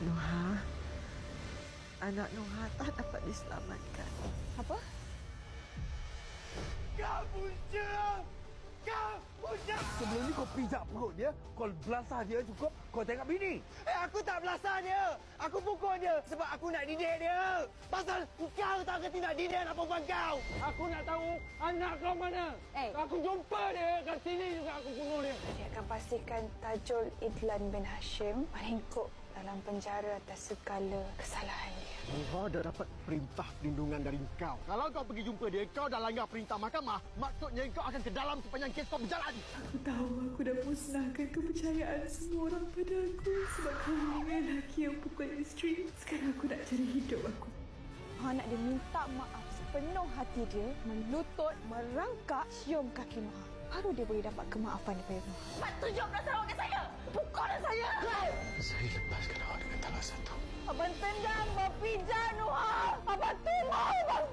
Nuha, anak Nuha tak dapat diselamatkan. Apa? Kau punca! Kau punca! Sebelum ni kau pijak perut dia, kau belasah dia cukup, kau tengok bini. Aku tak belasah dia. Aku pukul dia sebab aku nak didik dia. Pasal kau tak kerti nak didik anak perempuan kau. Aku nak tahu anak kau mana. Aku jumpa dia kat sini juga aku bunuh dia. Dia akan pastikan Tajul Idlan bin Hashim meringkuk dalam penjara atas segala kesalahan dia. Nuha dah dapat perintah perlindungan dari kau. Kalau kau pergi jumpa dia, kau dah langgar perintah mahkamah, maksudnya kau akan ke dalam sepanjang kes kau berjalan. Aku tahu aku dah musnahkan kepercayaan semua orang pada aku sebab kamu dengan lelaki yang pukul isteri. Sekarang aku nak cari hidup aku. Anak dia minta maaf sepenuh hati dia, melutut, merangkak, cium kaki Nuha. Baru dia boleh dapat kemaafan daripada Nuha. Cepat tunjukkan awak ke saya! Pukullah saya! Saya lepaskan awak dengan tangan satu. Abang tendang, abang pijak Nuha! Abang tunggu, abang